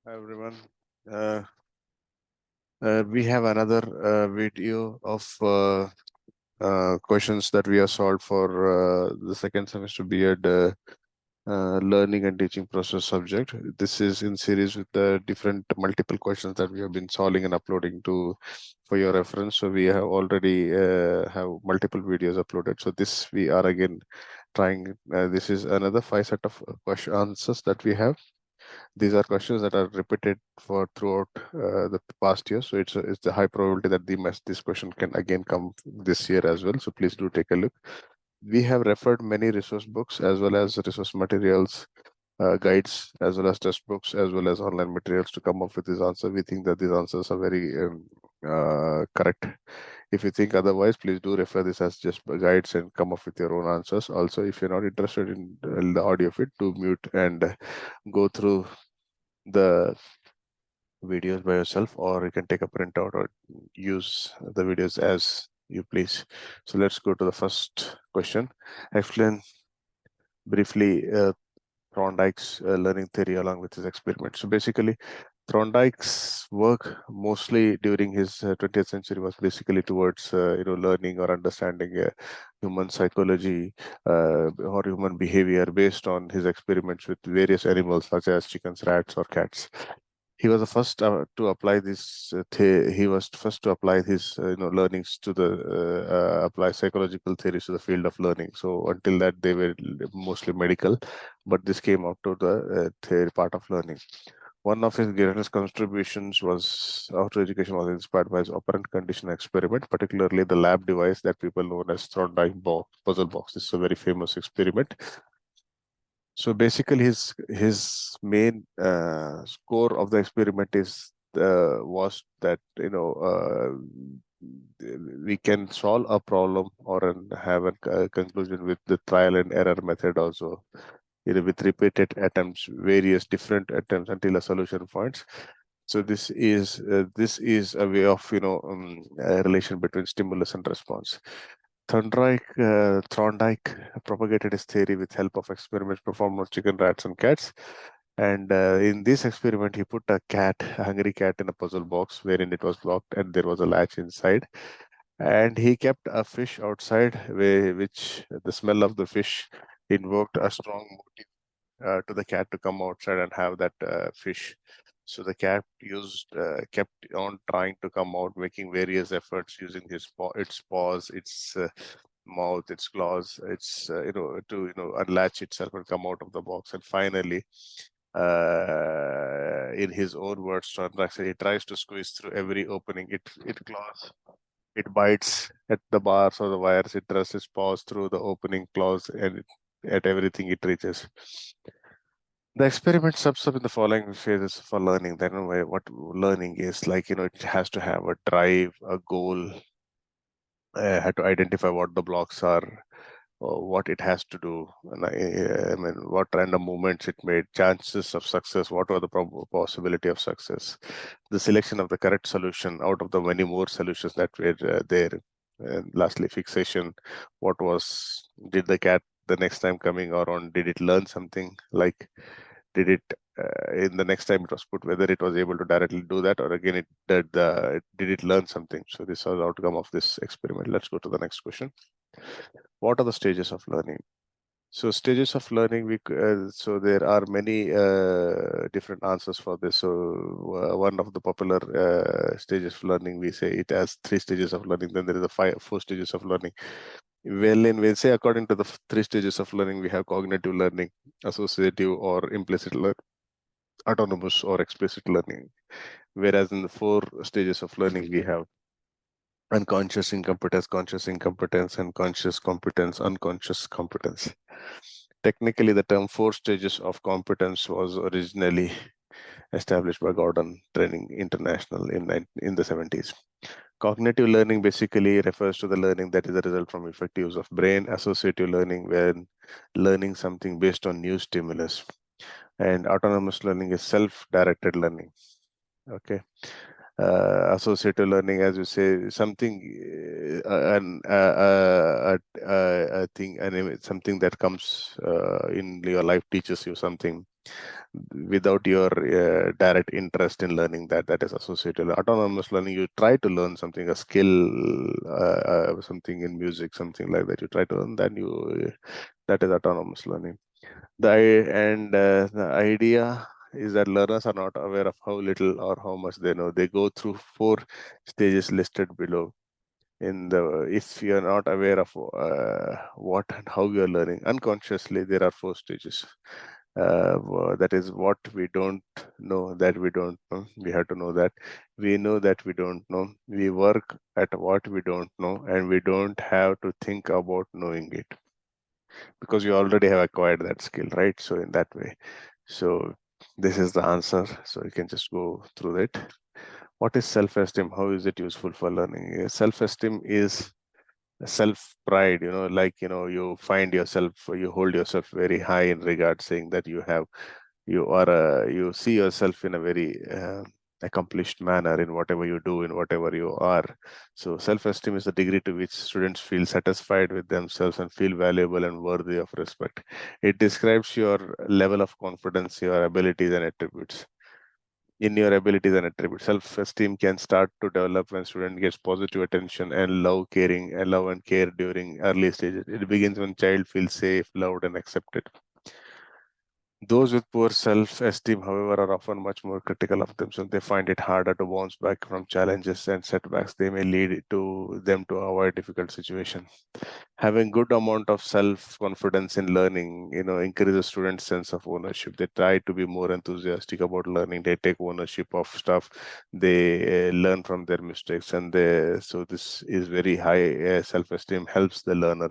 Hi everyone. Uh, we have another video of questions that we have solved for the second semester B.Ed learning and teaching process subject. This is in series with the different multiple questions that we have been solving and uploading to for your reference. So we have already have multiple videos uploaded. So this we are again trying. This is another 5 set of question answers that we have. These are questions that are repeated for throughout the past year. So it's the high probability that this question can again come this year as well. So please do take a look. We have referred many resource books as well as resource materials, guides, as well as test books, as well as online materials to come up with this answer. We think that these answers are very correct. If you think otherwise, please do refer this as just guides and come up with your own answers. Also, if you're not interested in the audio of it, do mute and go through the videos by yourself, or you can take a printout or use the videos as you please. So let's go to the first question. Explain briefly Thorndike's learning theory along with his experiment. So basically, Thorndike's work mostly during his 20th century was basically towards learning or understanding human psychology or human behavior based on his experiments with various animals such as chickens, rats, or cats. He was the first to apply this. He was first to apply his learnings to the apply psychological theories to the field of learning. So until that, they were mostly medical, but this came out to the theory part of learning. One of his greatest contributions was after education was inspired by his operant condition experiment, particularly the lab device that people know as Thorndike puzzle box. This is a very famous experiment. So basically, his main score of the experiment is was that we can solve a problem or have a conclusion with the trial and error method also, with repeated attempts, various different attempts until a solution finds. So this is a way of a relation between stimulus and response. Thorndike propagated his theory with help of experiments performed on chicken, rats, and cats. And in this experiment, he put a hungry cat, in a puzzle box wherein it was locked and there was a latch inside. And he kept a fish outside, which the smell of the fish invoked a strong motive to the cat to come outside and have that fish. So the cat kept on trying to come out, making various efforts using its paws, its mouth, its claws, its to unlatch itself and come out of the box. And finally, in his own words, he tries to squeeze through every opening. It claws, it bites at the bars or the wires. It thrusts its paws through the opening claws and at everything it reaches. The experiment sums up in the following phases for learning. Then what learning is like, it has to have a drive, a goal, had to identify what the blocks are, or what it has to do, and I mean, what random movements it made, chances of success, what were the possibility of success, the selection of the correct solution out of the many more solutions that were there, and lastly, fixation. What was did the cat the next time coming around? Did it learn something? Like, did it in the next time it was put, whether it was able to directly do that, or again did it learn something? So this was the outcome of this experiment. Let's go to the next question. What are the stages of learning? So stages of learning, so there are many different answers for this. So one of the popular stages of learning, we say it has 3 stages of learning. Then there is four stages of learning. We'll say according to the 3 stages of learning, we have cognitive learning, associative or implicit learning, autonomous or explicit learning. Whereas in the 4 stages of learning, we have unconscious incompetence, and conscious competence, unconscious competence. Technically, the term 4 stages of competence was originally established by Gordon Training International in the 70s. Cognitive learning basically refers to the learning that is a result from effective use of brain. Associative learning, when learning something based on new stimulus. And autonomous learning is self-directed learning. Okay. Associative learning, as you say, something, a thing, something that comes in your life teaches you something. without your direct interest in learning that is associated. Autonomous learning, you try to learn something, a skill, something in music, something like that. You try to learn, then you that is autonomous learning. The idea is that learners are not aware of how little or how much they know. They go through 4 stages listed below. If you are not aware of what and how you are learning unconsciously, there are 4 stages. That is what we don't know, that we don't know. We have to know that we know that we don't know. We work at what we don't know, and we don't have to think about knowing it because you already have acquired that skill, right? So in that way, so this is the answer. So you can just go through it. What is self-esteem? How is it useful for learning? Self-esteem is self-pride, like, you find yourself, you hold yourself very high in regard, saying that you see yourself in a very accomplished manner in whatever you do, in whatever you are. So self-esteem is the degree to which students feel satisfied with themselves and feel valuable and worthy of respect. It describes your level of confidence, your abilities and attributes. In your abilities and attributes, self-esteem can start to develop when student gets positive attention and love and care during early stages. It begins when child feels safe, loved and accepted. Those with poor self-esteem, however, are often much more critical of themselves. They find it harder to bounce back from challenges and setbacks. They may lead to them to avoid difficult situations. Having good amount of self-confidence in learning, increases students' sense of ownership. They try to be more enthusiastic about learning. They take ownership of stuff. They learn from their mistakes, and so this is very high. Self-esteem helps the learner.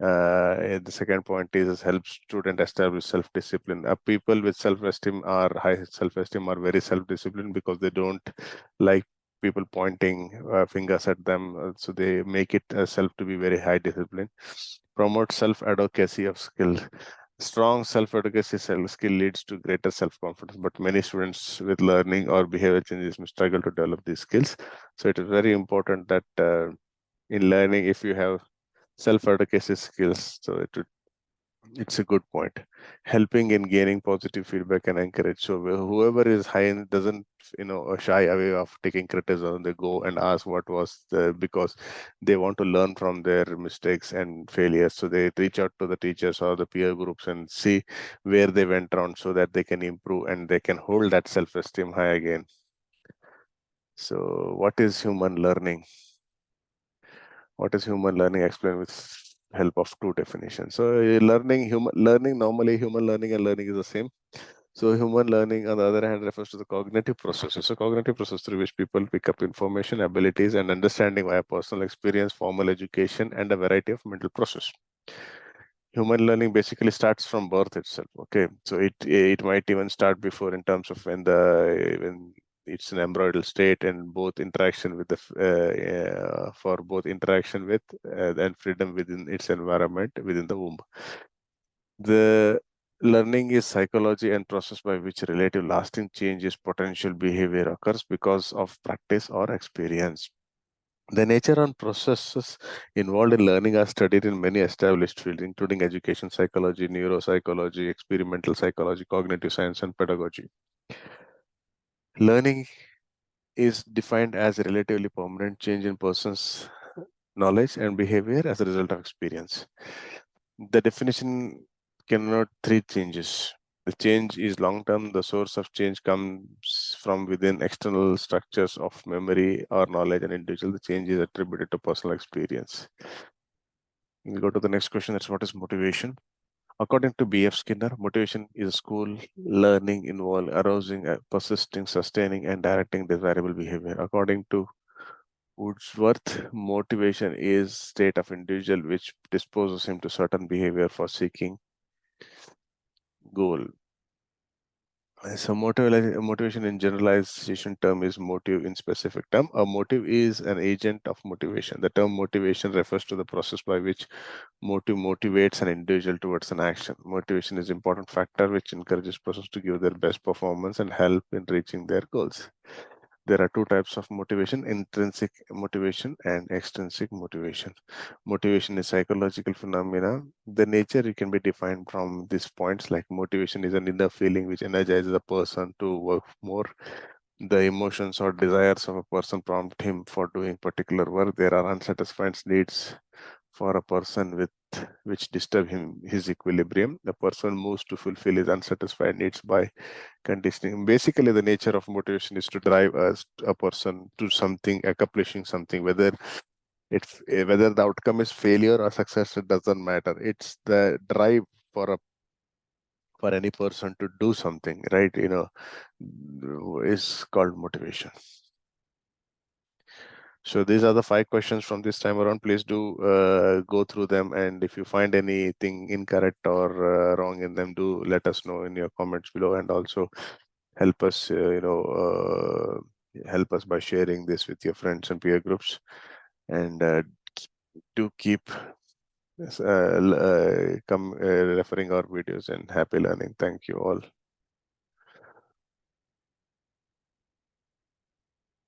The second point is helps student establish self-discipline. People with self-esteem are high self-esteem are very self-disciplined because they don't like people pointing fingers at them. So they make it self to be very high discipline. Promote self-advocacy of skill. Strong self-advocacy skill leads to greater self-confidence, but many students with learning or behavior changes may struggle to develop these skills. So it is very important that in learning, if you have self-advocacy skills, so it's a good point. Helping in gaining positive feedback and encourage. So whoever is high and doesn't shy away of taking criticism, they go and ask what was because they want to learn from their mistakes and failures. So they reach out to the teachers or the peer groups and see where they went wrong so that they can improve and they can hold that self-esteem high again. So what is human learning? What is human learning? Explained with help of 2 definitions. So normally human learning and learning is the same. So human learning, on the other hand, refers to the cognitive processes. So cognitive process through which people pick up information, abilities, and understanding via personal experience, formal education, and a variety of mental process. Human learning basically starts from birth itself. Okay, so it might even start before in terms of when it's an embryonal state and both interaction with for both interaction with and freedom within its environment within the womb. The learning is psychology and process by which relative lasting changes potential behavior occurs because of practice or experience. The nature and processes involved in learning are studied in many established fields, including education psychology, neuropsychology, experimental psychology, cognitive science, and pedagogy. Learning is defined as a relatively permanent change in person's knowledge and behavior as a result of experience. The definition cannot three changes. The change is long-term. The source of change comes from within external structures of memory or knowledge and individual. The change is attributed to personal experience. We'll go to the next question. That's what is motivation? According to B.F. Skinner, motivation is school learning involved arousing, persisting, sustaining, and directing desirable behavior. According to Wordsworth, motivation is state of individual which disposes him to certain behavior for seeking goal. So motivation in generalization term is motive in specific term. A motive is an agent of motivation. The term motivation refers to the process by which motive motivates an individual towards an action. Motivation is an important factor which encourages persons to give their best performance and help in reaching their goals. there are two types of motivation: intrinsic motivation and extrinsic motivation. Motivation is psychological phenomena. The nature, it can be defined from these points, like motivation is an inner feeling which energizes a person to work more. The emotions or desires of a person prompt him for doing particular work. There are unsatisfied needs for a person with which disturb his equilibrium. The person moves to fulfill his unsatisfied needs by conditioning. Basically, the nature of motivation is to drive a person to something, accomplishing something, whether whether the outcome is failure or success, it doesn't matter. It's the drive for any person to do something, right? Is called motivation. So these are the 5 questions from this time around. Please do go through them, and if you find anything incorrect or wrong in them, do let us know in your comments below, and also help us help us by sharing this with your friends and peer groups, and do keep referring our videos, and happy learning. Thank you all.